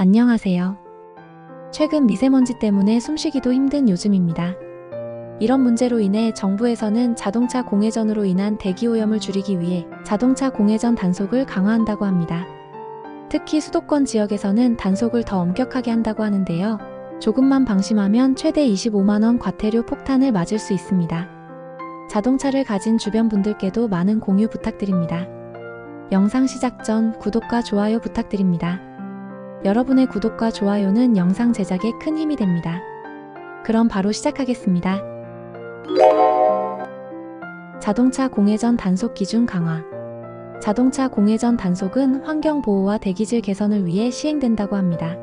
안녕하세요. 최근 미세먼지 때문에 숨쉬기도 힘든 요즘입니다. 이런 문제로 인해 정부에서는 자동차 공회전으로 인한 대기오염을 줄이기 위해 자동차 공회전 단속을 강화한다고 합니다. 특히 수도권 지역에서는 단속을 더 엄격하게 한다고 하는데요. 조금만 방심하면 최대 25만원 과태료 폭탄을 맞을 수 있습니다. 자동차를 가진 주변 분들께도 많은 공유 부탁드립니다. 영상 시작 전 구독과 좋아요 부탁드립니다. 여러분의 구독과 좋아요는 영상 제작에 큰 힘이 됩니다. 그럼 바로 시작하겠습니다. 자동차 공회전 단속 기준 강화. 자동차 공회전 단속은 환경보호와 대기질 개선을 위해 시행된다고 합니다.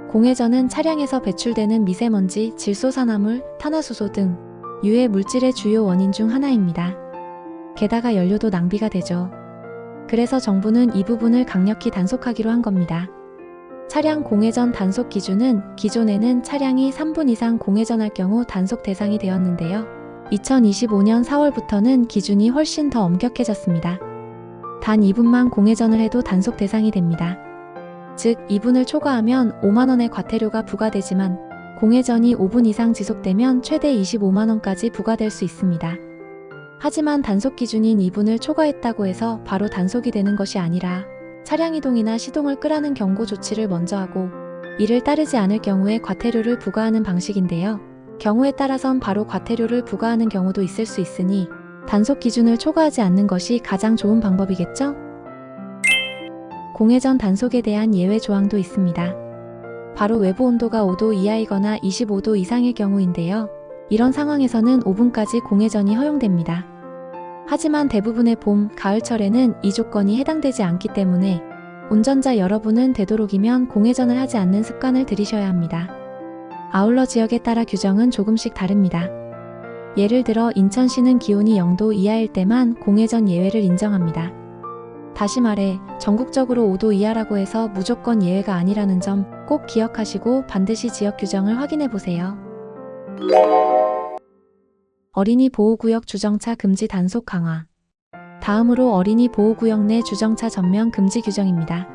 공회전은 차량에서 배출되는 미세먼지, 질소산화물, 탄화수소 등 유해 물질의 주요 원인 중 하나입니다. 게다가 연료도 낭비가 되죠. 그래서 정부는 이 부분을 강력히 단속하기로 한 겁니다. 차량 공회전 단속 기준은 기존에는 차량이 3분 이상 공회전할 경우 단속 대상이 되었는데요. 2025년 4월부터는 기준이 훨씬 더 엄격해졌습니다. 단 2분만 공회전을 해도 단속 대상이 됩니다. 즉 2분을 초과하면 5만원의 과태료가 부과되지만 공회전이 5분 이상 지속되면 최대 25만원까지 부과될 수 있습니다. 하지만 단속 기준인 2분을 초과했다고 해서 바로 단속이 되는 것이 아니라 차량 이동이나 시동을 끄라는 경고 조치를 먼저 하고 이를 따르지 않을 경우에 과태료를 부과하는 방식인데요. 경우에 따라선 바로 과태료를 부과하는 경우도 있을 수 있으니 단속 기준을 초과하지 않는 것이 가장 좋은 방법이겠죠? 공회전 단속에 대한 예외 조항도 있습니다. 바로 외부 온도가 5도 이하이거나 25도 이상일 경우인데요. 이런 상황에서는 5분까지 공회전이 허용됩니다. 하지만 대부분의 봄, 가을철에는 이 조건이 해당되지 않기 때문에 운전자 여러분은 되도록이면 공회전을 하지 않는 습관을 들이셔야 합니다. 아울러 지역에 따라 규정은 조금씩 다릅니다. 예를 들어 인천시는 기온이 0도 이하일 때만 공회전 예외를 인정합니다. 다시 말해 전국적으로 5도 이하라고 해서 무조건 예외가 아니라는 점 꼭 기억하시고 반드시 지역 규정을 확인해 보세요. 어린이 보호구역 주정차 금지 단속 강화. 다음으로 어린이 보호구역 내 주정차 전면 금지 규정입니다.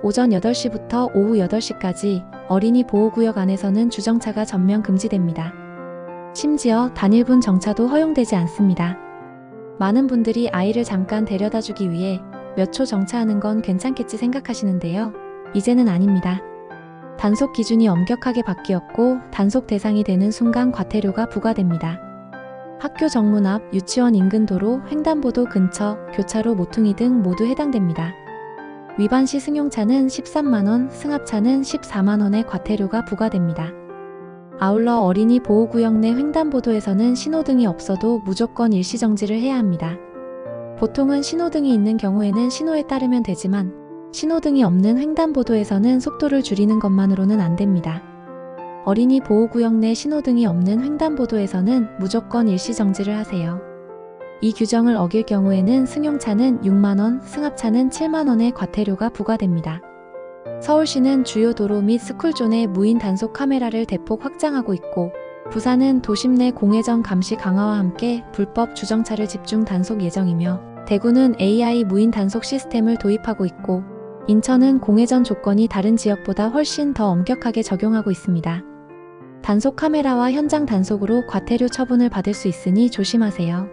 오전 8시부터 오후 8시까지 어린이 보호구역 안에서는 주정차가 전면 금지됩니다. 심지어 단일분 정차도 허용되지 않습니다. 많은 분들이 아이를 잠깐 데려다주기 위해 몇 초 정차하는 건 괜찮겠지 생각하시는데요. 이제는 아닙니다. 단속 기준이 엄격하게 바뀌었고 단속 대상이 되는 순간 과태료가 부과됩니다. 학교 정문 앞, 유치원 인근 도로, 횡단보도 근처, 교차로 모퉁이 등 모두 해당됩니다. 위반 시 승용차는 13만원, 승합차는 14만원의 과태료가 부과됩니다. 아울러 어린이 보호구역 내 횡단보도에서는 신호등이 없어도 무조건 일시정지를 해야 합니다. 보통은 신호등이 있는 경우에는 신호에 따르면 되지만 신호등이 없는 횡단보도에서는 속도를 줄이는 것만으로는 안 됩니다. 어린이 보호구역 내 신호등이 없는 횡단보도에서는 무조건 일시정지를 하세요. 이 규정을 어길 경우에는 승용차는 6만원, 승합차는 7만원의 과태료가 부과됩니다. 서울시는 주요 도로 및 스쿨존에 무인 단속 카메라를 대폭 확장하고 있고 부산은 도심 내 공회전 감시 강화와 함께 불법 주정차를 집중 단속 예정이며 대구는 AI 무인 단속 시스템을 도입하고 있고 인천은 공회전 조건이 다른 지역보다 훨씬 더 엄격하게 적용하고 있습니다. 단속 카메라와 현장 단속으로 과태료 처분을 받을 수 있으니 조심하세요.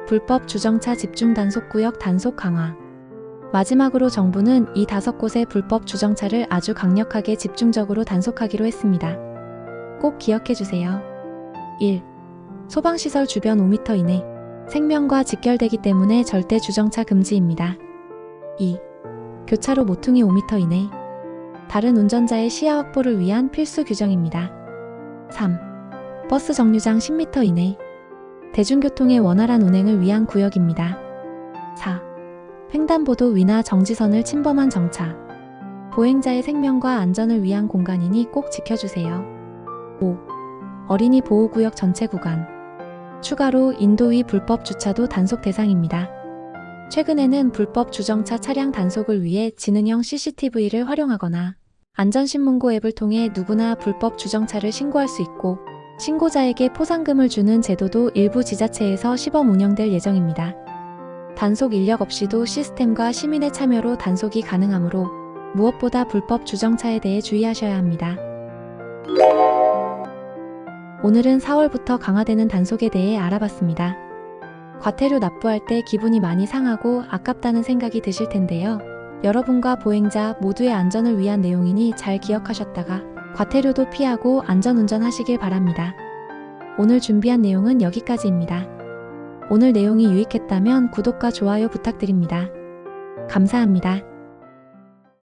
불법 주정차 집중 단속구역 단속 강화. 마지막으로 정부는 이 5곳의 불법 주정차를 아주 강력하게 집중적으로 단속하기로 했습니다. 꼭 기억해주세요. 1. 소방시설 주변 5m 이내. 생명과 직결되기 때문에 절대 주정차 금지입니다. 2. 교차로 모퉁이 5m 이내. 다른 운전자의 시야 확보를 위한 필수 규정입니다. 3. 버스 정류장 10m 이내. 대중교통의 원활한 운행을 위한 구역입니다. 4. 횡단보도 위나 정지선을 침범한 정차. 보행자의 생명과 안전을 위한 공간이니 꼭 지켜주세요. 5. 어린이 보호구역 전체 구간. 추가로 인도 위 불법 주차도 단속 대상입니다. 최근에는 불법 주정차 차량 단속을 위해 지능형 CCTV를 활용하거나 안전신문고 앱을 통해 누구나 불법 주정차를 신고할 수 있고 신고자에게 포상금을 주는 제도도 일부 지자체에서 시범 운영될 예정입니다. 단속 인력 없이도 시스템과 시민의 참여로 단속이 가능하므로 무엇보다 불법 주정차에 대해 주의하셔야 합니다. 오늘은 4월부터 강화되는 단속에 대해 알아봤습니다. 과태료 납부할 때 기분이 많이 상하고 아깝다는 생각이 드실 텐데요. 여러분과 보행자 모두의 안전을 위한 내용이니 잘 기억하셨다가 과태료도 피하고 안전운전 하시길 바랍니다. 오늘 준비한 내용은 여기까지입니다. 오늘 내용이 유익했다면 구독과 좋아요 부탁드립니다. 감사합니다.